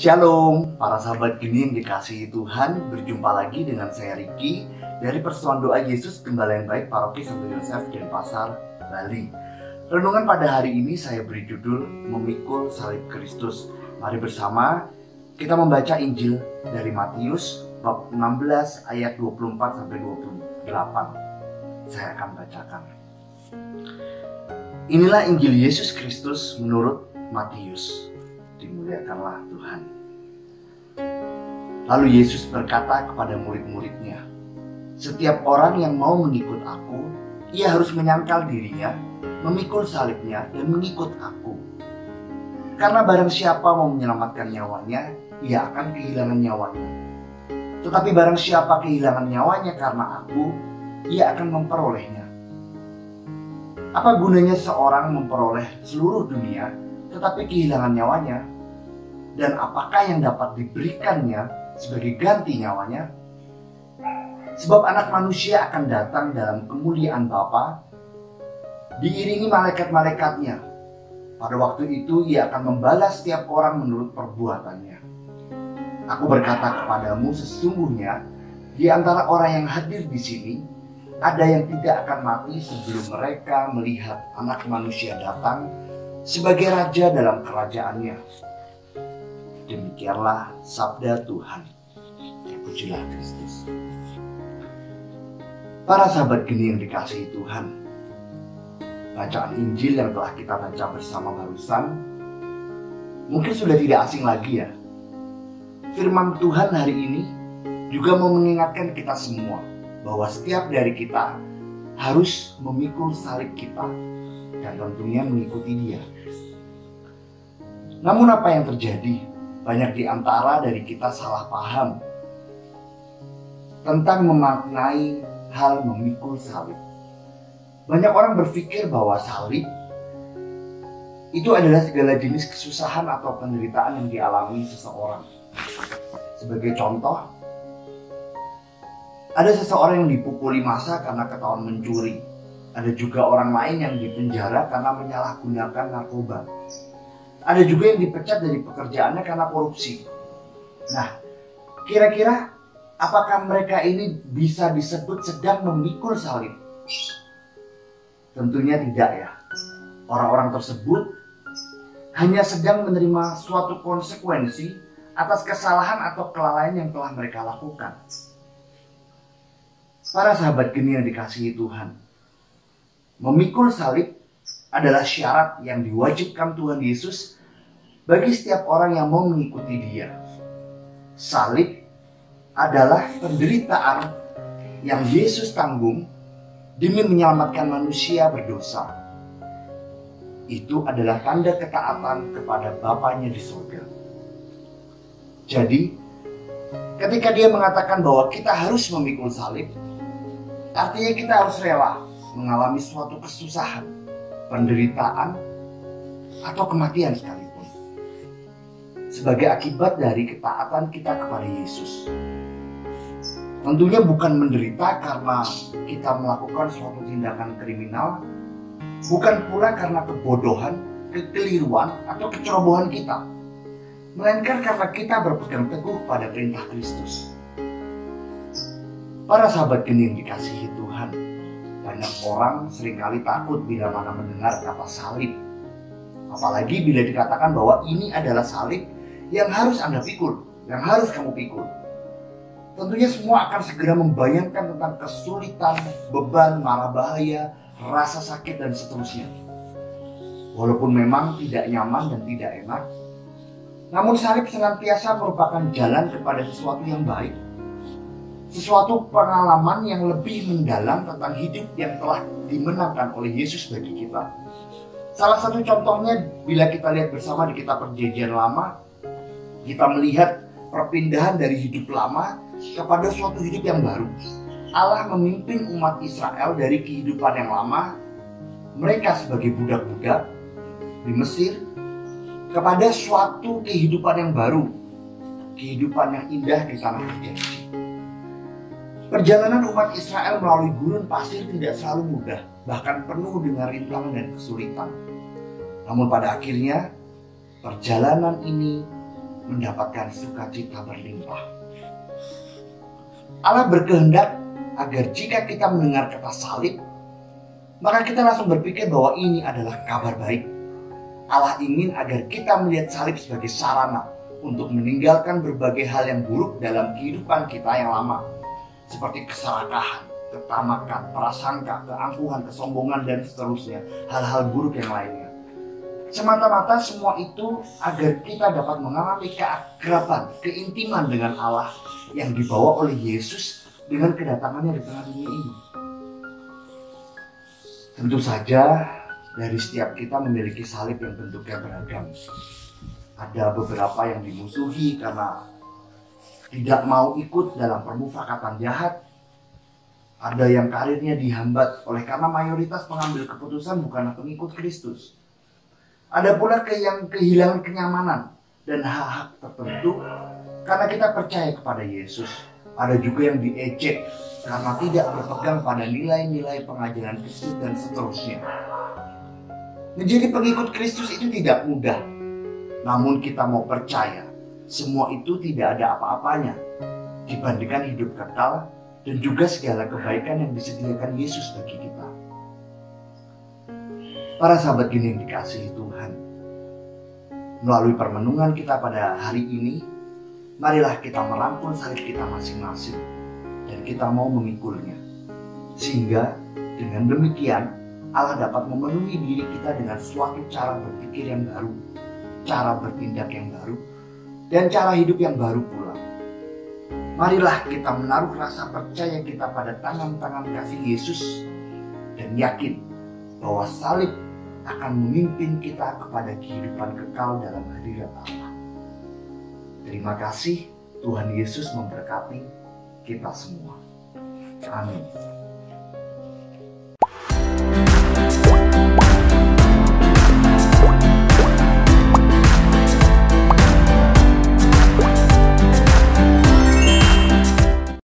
Shalom, para sahabat geni yang dikasihi Tuhan. Berjumpa lagi dengan saya Riki dari Persatuan Doa Yesus Gembala yang Baik Paroki Santo Yosef Denpasar, Bali. Renungan pada hari ini saya beri judul Memikul Salib Kristus. Mari bersama kita membaca Injil dari Matius bab 16 ayat 24 sampai 28. Saya akan bacakan. Inilah Injil Yesus Kristus menurut Matius. Dimuliakanlah Tuhan. Lalu Yesus berkata kepada murid-muridnya, "Setiap orang yang mau mengikut aku, ia harus menyangkal dirinya, memikul salibnya, dan mengikut aku. Karena barang siapa mau menyelamatkan nyawanya, ia akan kehilangan nyawanya. Tetapi barang siapa kehilangan nyawanya karena aku, ia akan memperolehnya. Apa gunanya seorang memperoleh seluruh dunia, tetapi kehilangan nyawanya? Dan apakah yang dapat diberikannya sebagai ganti nyawanya? Sebab Anak Manusia akan datang dalam kemuliaan Bapa, diiringi malaikat-malaikatnya. Pada waktu itu ia akan membalas setiap orang menurut perbuatannya. Aku berkata kepadamu, sesungguhnya di antara orang yang hadir di sini, ada yang tidak akan mati sebelum mereka melihat Anak Manusia datang sebagai Raja dalam kerajaannya." Demikianlah sabda Tuhan. Terpujilah Kristus. Para sahabat geni yang dikasihi Tuhan, bacaan Injil yang telah kita baca bersama barusan mungkin sudah tidak asing lagi ya. Firman Tuhan hari ini juga mau mengingatkan kita semua bahwa setiap dari kita harus memikul salib kita dan tentunya mengikuti Dia. Namun apa yang terjadi? Banyak di antara dari kita salah paham tentang memaknai hal memikul salib. Banyak orang berpikir bahwa salib itu adalah segala jenis kesusahan atau penderitaan yang dialami seseorang. Sebagai contoh, ada seseorang yang dipukuli massa karena ketahuan mencuri. Ada juga orang lain yang dipenjara karena menyalahgunakan narkoba. Ada juga yang dipecat dari pekerjaannya karena korupsi. Nah, kira-kira apakah mereka ini bisa disebut sedang memikul salib? Tentunya tidak ya. Orang-orang tersebut hanya sedang menerima suatu konsekuensi atas kesalahan atau kelalaian yang telah mereka lakukan. Para sahabat geni yang dikasihi Tuhan, memikul salib adalah syarat yang diwajibkan Tuhan Yesus bagi setiap orang yang mau mengikuti Dia. Salib adalah penderitaan yang Yesus tanggung demi menyelamatkan manusia berdosa. Itu adalah tanda ketaatan kepada Bapanya di surga. Jadi, ketika Dia mengatakan bahwa kita harus memikul salib, artinya kita harus rela mengalami suatu kesusahan, penderitaan, atau kematian sekalipun, sebagai akibat dari ketaatan kita kepada Yesus. Tentunya bukan menderita karena kita melakukan suatu tindakan kriminal, bukan pula karena kebodohan, kekeliruan, atau kecerobohan kita, melainkan karena kita berpegang teguh pada perintah Kristus. Para sahabat geni yang dikasihi Tuhan, banyak orang seringkali takut bila mana mendengar kata salib. Apalagi bila dikatakan bahwa ini adalah salib yang harus Anda pikul, yang harus kamu pikul. Tentunya semua akan segera membayangkan tentang kesulitan, beban, mara bahaya, rasa sakit, dan seterusnya. Walaupun memang tidak nyaman dan tidak enak, namun salib senantiasa merupakan jalan kepada sesuatu yang baik. Sesuatu pengalaman yang lebih mendalam tentang hidup yang telah dimenangkan oleh Yesus bagi kita. Salah satu contohnya bila kita lihat bersama di kitab Perjanjian Lama, kita melihat perpindahan dari hidup lama kepada suatu hidup yang baru. Allah memimpin umat Israel dari kehidupan yang lama, mereka sebagai budak-budak di Mesir, kepada suatu kehidupan yang baru, kehidupan yang indah di tanah perjanjian. Perjalanan umat Israel melalui gurun pasir tidak selalu mudah, bahkan penuh dengan rintangan dan kesulitan. Namun pada akhirnya perjalanan ini mendapatkan sukacita berlimpah. Allah berkehendak agar jika kita mendengar kata salib, maka kita langsung berpikir bahwa ini adalah kabar baik. Allah ingin agar kita melihat salib sebagai sarana untuk meninggalkan berbagai hal yang buruk dalam kehidupan kita yang lama, seperti keserakahan, ketamakan, prasangka, keangkuhan, kesombongan, dan seterusnya, hal-hal buruk yang lainnya. Semata-mata semua itu agar kita dapat mengalami keakraban, keintiman dengan Allah yang dibawa oleh Yesus dengan kedatangannya di tengah dunia ini. Tentu saja dari setiap kita memiliki salib yang bentuknya beragam. Ada beberapa yang dimusuhi karena tidak mau ikut dalam permufakatan jahat. Ada yang karirnya dihambat oleh karena mayoritas pengambil keputusan bukanlah pengikut Kristus. Ada pula yang kehilangan kenyamanan dan hak-hak tertentu karena kita percaya kepada Yesus. Ada juga yang diejek karena tidak berpegang pada nilai-nilai pengajaran Kristus dan seterusnya. Menjadi pengikut Kristus itu tidak mudah. Namun kita mau percaya, semua itu tidak ada apa-apanya dibandingkan hidup kekal dan juga segala kebaikan yang disediakan Yesus bagi kita. Para sahabat gini yang dikasihi Tuhan, melalui permenungan kita pada hari ini, marilah kita merangkul salib kita masing-masing dan kita mau memikulnya. Sehingga dengan demikian Allah dapat memenuhi diri kita dengan suatu cara berpikir yang baru, cara bertindak yang baru, dan cara hidup yang baru pula. Marilah kita menaruh rasa percaya kita pada tangan-tangan kasih Yesus dan yakin bahwa salib akan memimpin kita kepada kehidupan kekal dalam hadirat Allah. Terima kasih, Tuhan Yesus memberkati kita semua. Amin.